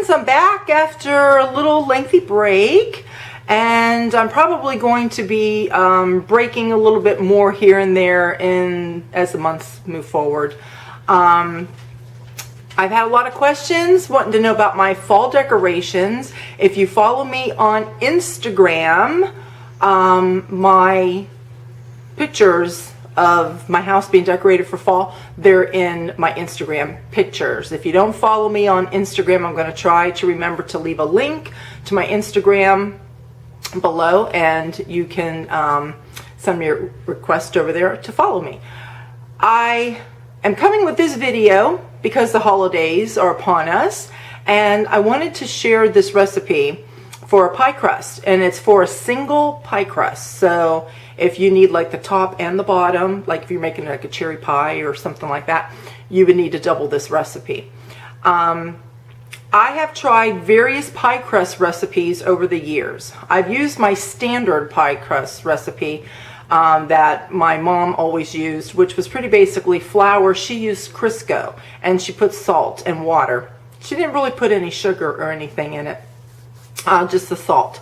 friends, I'm back after a little lengthy break, and I'm probably going to be breaking a little bit more here and there as the months move forward. I've had a lot of questions wanting to know about my fall decorations. If you follow me on Instagram, my pictures of my house being decorated for fall, they're in my Instagram pictures. If you don't follow me on Instagram, I'm going to try to remember to leave a link to my Instagram below, and you can send me a request over there to follow me. I am coming with this video because the holidays are upon us, and I wanted to share this recipe for a pie crust, and it's for a single pie crust. So if you need like the top and the bottom, like if you're making like a cherry pie or something like that, you would need to double this recipe. I have tried various pie crust recipes over the years. I've used my standard pie crust recipe that my mom always used, which was pretty basically flour. She used Crisco, and she put salt and water. She didn't really put any sugar or anything in it, just the salt.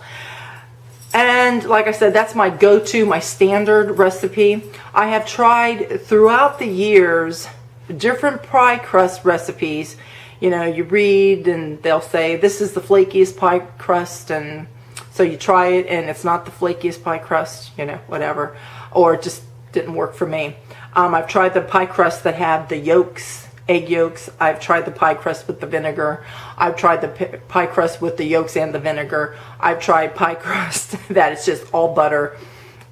And like I said, that's my go-to, my standard recipe. I have tried throughout the years different pie crust recipes. You know, you read and they'll say this is the flakiest pie crust, and so you try it and it's not the flakiest pie crust, you know, whatever, or it just didn't work for me. I've tried the pie crust that have the yolks, egg yolks. I've tried the pie crust with the vinegar. I've tried the pie crust with the yolks and the vinegar. I've tried pie crust that is just all butter.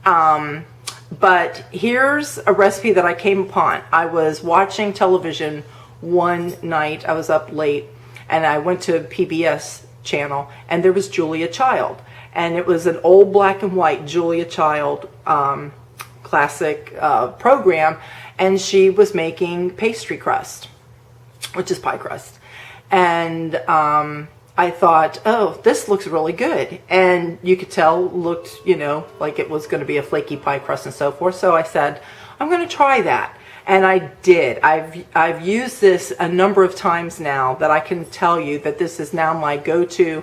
But here's a recipe that I came upon. I was watching television one night. I was up late, and I went to PBS channel, and there was Julia Child, and it was an old black and white Julia Child classic program, and she was making pastry crust, which is pie crust. And I thought, oh, this looks really good. And you could tell looked, you know, like it was going to be a flaky pie crust and so forth. So I said, I'm going to try that. And I did. I've used this a number of times now that I can tell you that this is now my go-to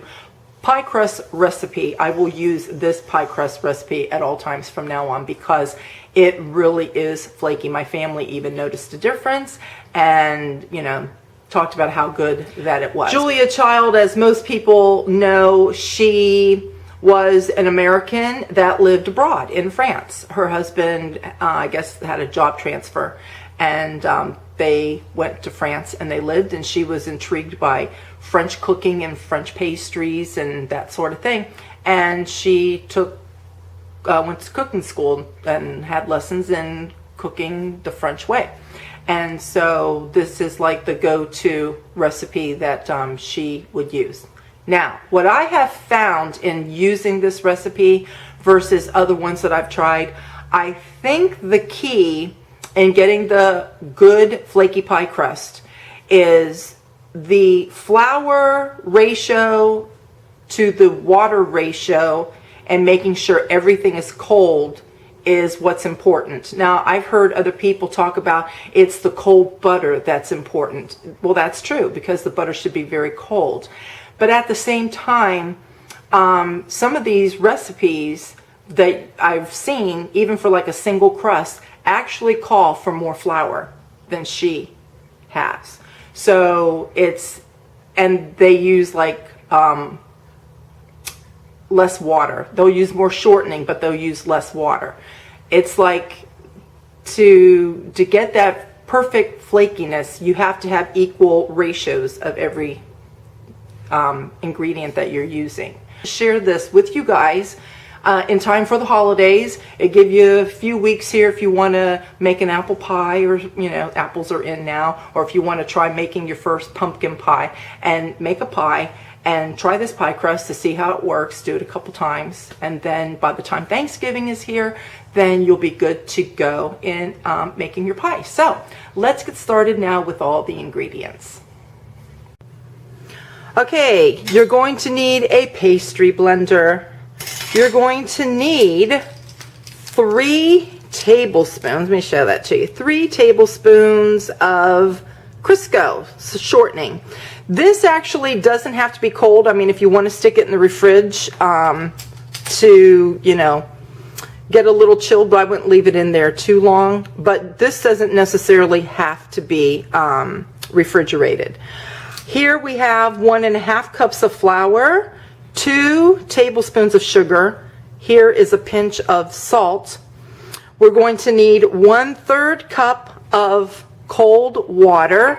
pie crust recipe. I will use this pie crust recipe at all times from now on because it really is flaky. My family even noticed a difference, and you know, talked about how good that it was. Julia Child, as most people know, she was an American that lived abroad in France. Her husband, I guess, had a job transfer, and they went to France and they lived, and she was intrigued by French cooking and French pastries and that sort of thing. And she went to cooking school and had lessons in cooking the French way. And so this is like the go-to recipe that she would use. Now, what I have found in using this recipe versus other ones that I've tried, I think the key in getting the good flaky pie crust is the flour ratio to the water ratio, and making sure everything is cold is what's important. Now, I've heard other people talk about it's the cold butter that's important. Well, that's true, because the butter should be very cold. But at the same time, some of these recipes that I've seen, even for like a single crust, actually call for more flour than she has. So and they use like less water. They'll use more shortening, but they'll use less water. It's like to get that perfect flakiness, you have to have equal ratios of every ingredient that you're using. Share this with you guys in time for the holidays. It give you a few weeks here if you want to make an apple pie, or you know, apples are in now, or if you want to try making your first pumpkin pie, and make a pie and try this pie crust to see how it works. Do it a couple times, and then by the time Thanksgiving is here, then you'll be good to go in making your pie. So let's get started now with all the ingredients. Okay, you're going to need a pastry blender. You're going to need 3 tablespoons, let me show that to you, 3 tablespoons of Crisco, so shortening. This actually doesn't have to be cold. I mean, if you want to stick it in the fridge to, you know, get a little chilled, but I wouldn't leave it in there too long. But this doesn't necessarily have to be refrigerated. Here we have 1.5 cups of flour, 2 tablespoons of sugar. Here is a pinch of salt. We're going to need 1/3 cup of cold water.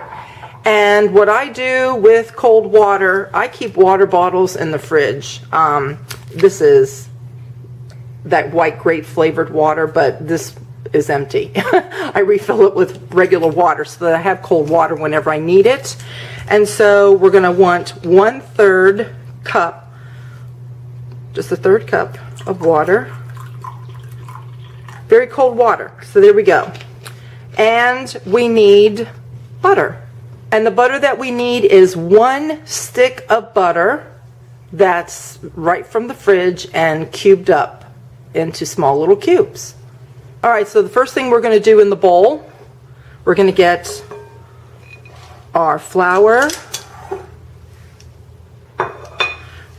And what I do with cold water, I keep water bottles in the fridge. This is that white grape flavored water, but this is empty. I refill it with regular water so that I have cold water whenever I need it. And so we're going to want 1/3 cup, just a 1/3 cup of water. Very cold water. So there we go. And we need butter. And the butter that we need is 1 stick of butter that's right from the fridge and cubed up into small little cubes. All right, so the first thing we're going to do in the bowl, we're going to get our flour.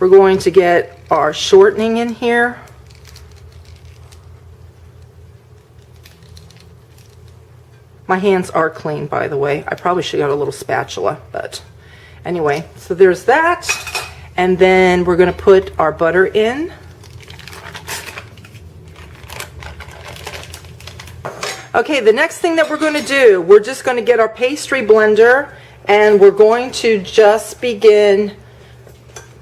We're going to get our shortening in here. My hands are clean, by the way. I probably should have got a little spatula, but anyway, so there's that. And then we're going to put our butter in. Okay, the next thing that we're going to do, we're just going to get our pastry blender and we're going to just begin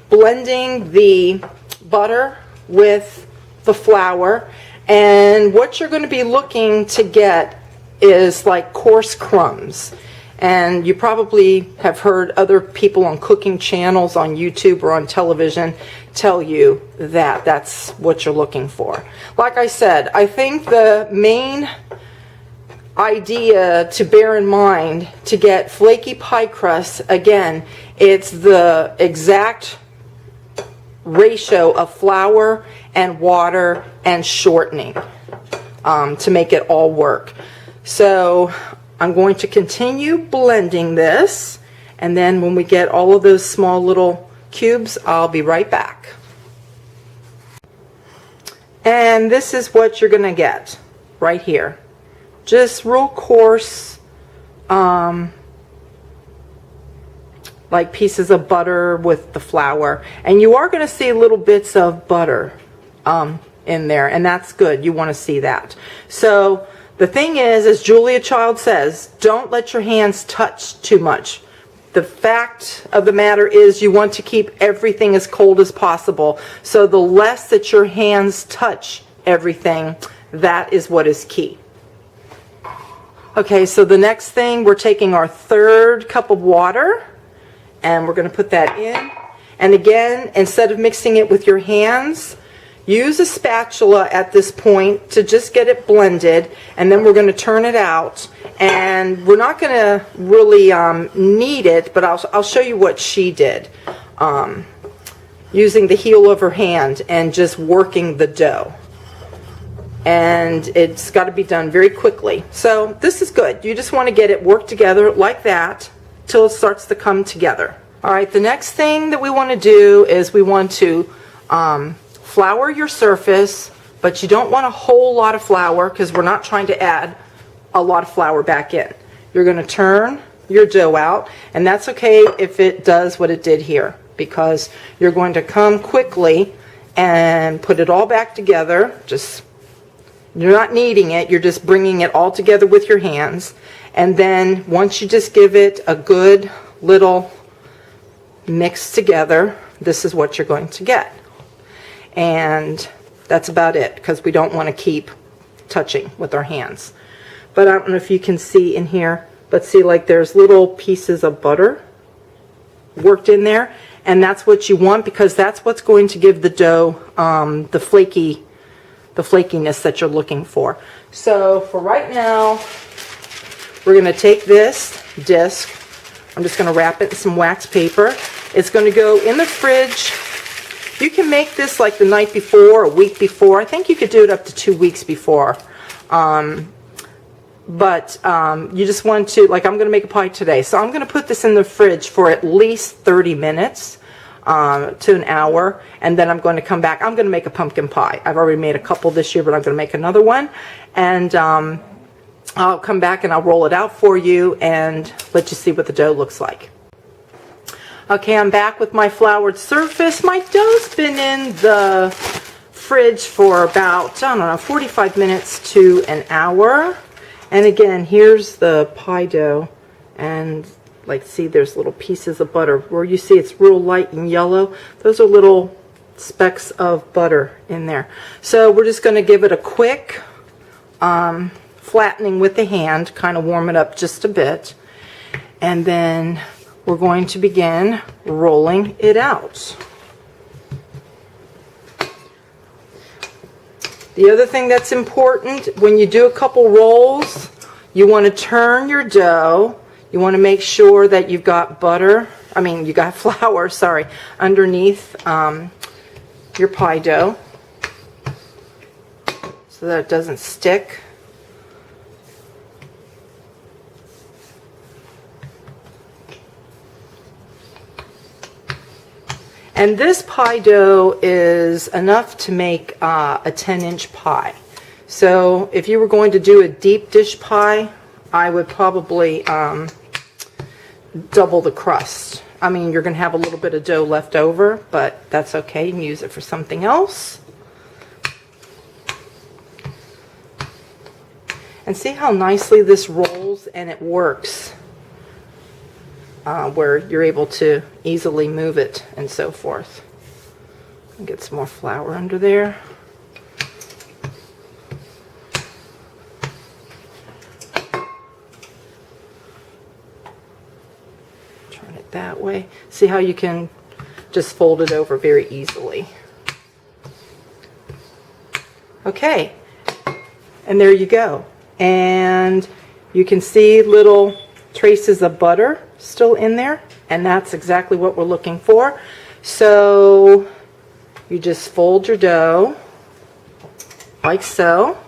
blending the butter with the flour. And what you're going to be looking to get is like coarse crumbs. And you probably have heard other people on cooking channels on YouTube or on television tell you that that's what you're looking for. Like I said, I think the main idea to bear in mind to get flaky pie crust, again, it's the exact ratio of flour and water and shortening to make it all work. So I'm going to continue blending this, and then when we get all of those small little cubes, I'll be right back. And this is what you're going to get right here. Just real coarse, like pieces of butter with the flour. And you are going to see little bits of butter in there, and that's good. You want to see that. So the thing is, as Julia Child says, don't let your hands touch too much. The fact of the matter is you want to keep everything as cold as possible. So the less that your hands touch everything, that is what is key. Okay, so the next thing, we're taking our 1/3 cup of water and we're going to put that in. And again, instead of mixing it with your hands, use a spatula at this point to just get it blended, and then we're going to turn it out. And we're not going to really knead it, but I'll show you what she did. Using the heel of her hand and just working the dough. And it's got to be done very quickly. So this is good. You just want to get it worked together like that till it starts to come together. All right, the next thing that we want to do is we want to flour your surface, but you don't want a whole lot of flour because we're not trying to add a lot of flour back in. You're going to turn your dough out, and that's okay if it does what it did here, because you're going to come quickly and put it all back together. You're not kneading it, you're just bringing it all together with your hands. And then once you just give it a good little mix together, this is what you're going to get. And that's about it, because we don't want to keep touching with our hands. But I don't know if you can see in here, but see, like there's little pieces of butter worked in there, and that's what you want, because that's what's going to give the dough the flakiness that you're looking for. So for right now, we're going to take this disc. I'm just going to wrap it in some wax paper. It's going to go in the fridge. You can make this like the night before, a week before. I think you could do it up to 2 weeks before. but you just want to, like, I'm going to make a pie today, so I'm going to put this in the fridge for at least 30 minutes to an hour, and then I'm going to come back. I'm going to make a pumpkin pie. I've already made a couple this year, but I'm going to make another one, and I'll come back and I'll roll it out for you and let you see what the dough looks like. Okay, I'm back with my floured surface. My dough's been in the fridge for about, I don't know, 45 minutes to an hour. And again, here's the pie dough, and like, see, there's little pieces of butter. Where you see it's real light and yellow, those are little specks of butter in there. So we're just going to give it a quick flattening with the hand, kind of warm it up just a bit, and then we're going to begin rolling it out. The other thing that's important, when you do a couple rolls, you want to turn your dough. You want to make sure that you've got you got flour, sorry, underneath your pie dough so that it doesn't stick. And this pie dough is enough to make a 10-inch pie. So if you were going to do a deep dish pie, I would probably double the crust. I mean, you're going to have a little bit of dough left over, but that's okay. You can use it for something else. And see how nicely this rolls and it works. Where you're able to easily move it and so forth. Get some more flour under there. Turn it that way. See how you can just fold it over very easily. Okay, and there you go. And you can see little traces of butter still in there, and that's exactly what we're looking for. So you just fold your dough like so,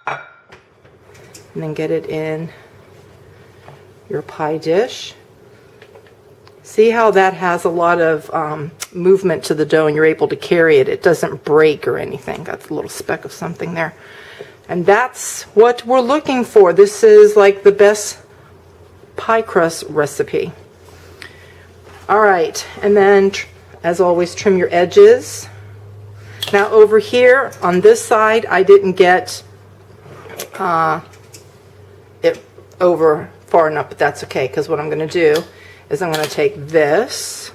and then get it in your pie dish. See how that has a lot of movement to the dough, and you're able to carry it. It doesn't break or anything. Got a little speck of something there. And that's what we're looking for. This is like the best pie crust recipe. All right, and then as always, trim your edges. Now over here on this side, I didn't get it over far enough, but that's okay, because what I'm going to do is I'm going to take this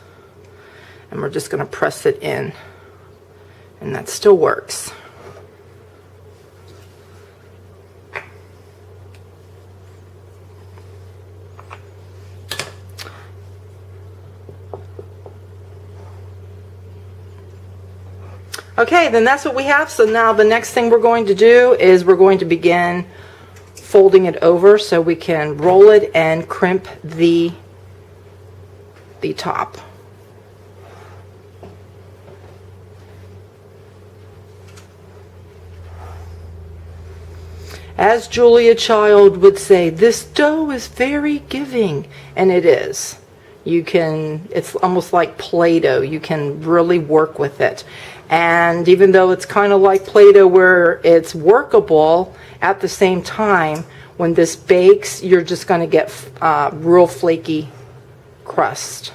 and we're just going to press it in, and that still works. Okay, then that's what we have. So now the next thing we're going to do is we're going to begin folding it over so we can roll it and crimp the top. As Julia Child would say, this dough is very giving, and it is. It's almost like Play-Doh. You can really work with it. And even though it's kind of like Play-Doh where it's workable, at the same time, when this bakes, you're just going to get real flaky crust.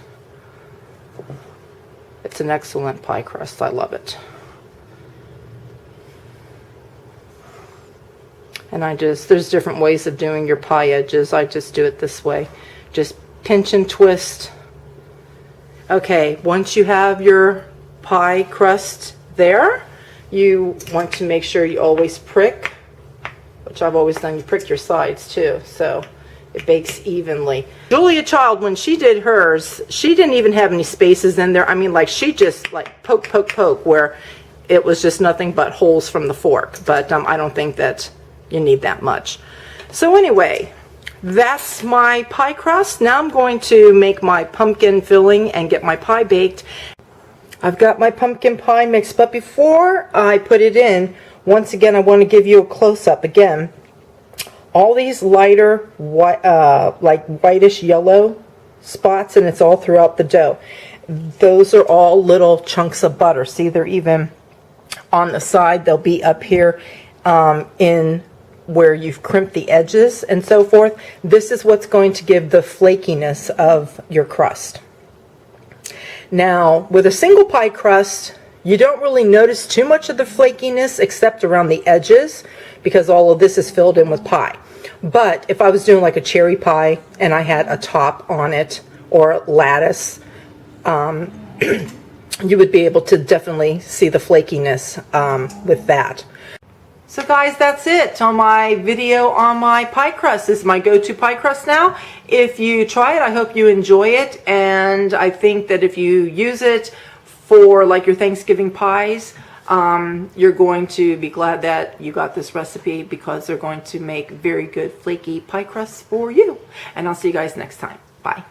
It's an excellent pie crust. I love it. And there's different ways of doing your pie edges. I just do it this way. Just pinch and twist. Okay, once you have your pie crust there, you want to make sure you always prick, which I've always done. You prick your sides too, so it bakes evenly. Julia Child, when she did hers, she didn't even have any spaces in there. I mean, like, she just like poke, where it was just nothing but holes from the fork. But I don't think that you need that much. So anyway, that's my pie crust. Now I'm going to make my pumpkin filling and get my pie baked. I've got my pumpkin pie mixed, but before I put it in, once again, I want to give you a close-up. Again, all these lighter white, like whitish yellow spots, and it's all throughout the dough. Those are all little chunks of butter. See, they're even on the side. They'll be up here in where you've crimped the edges and so forth. This is what's going to give the flakiness of your crust. Now, with a single pie crust, you don't really notice too much of the flakiness except around the edges, because all of this is filled in with pie. But if I was doing like a cherry pie and I had a top on it, or lattice, you would be able to definitely see the flakiness with that. So guys, that's it on my video on my pie crust. This is my go-to pie crust now. If you try it, I hope you enjoy it, and I think that if you use it for like your Thanksgiving pies, you're going to be glad that you got this recipe, because they're going to make very good flaky pie crusts for you. And I'll see you guys next time. Bye.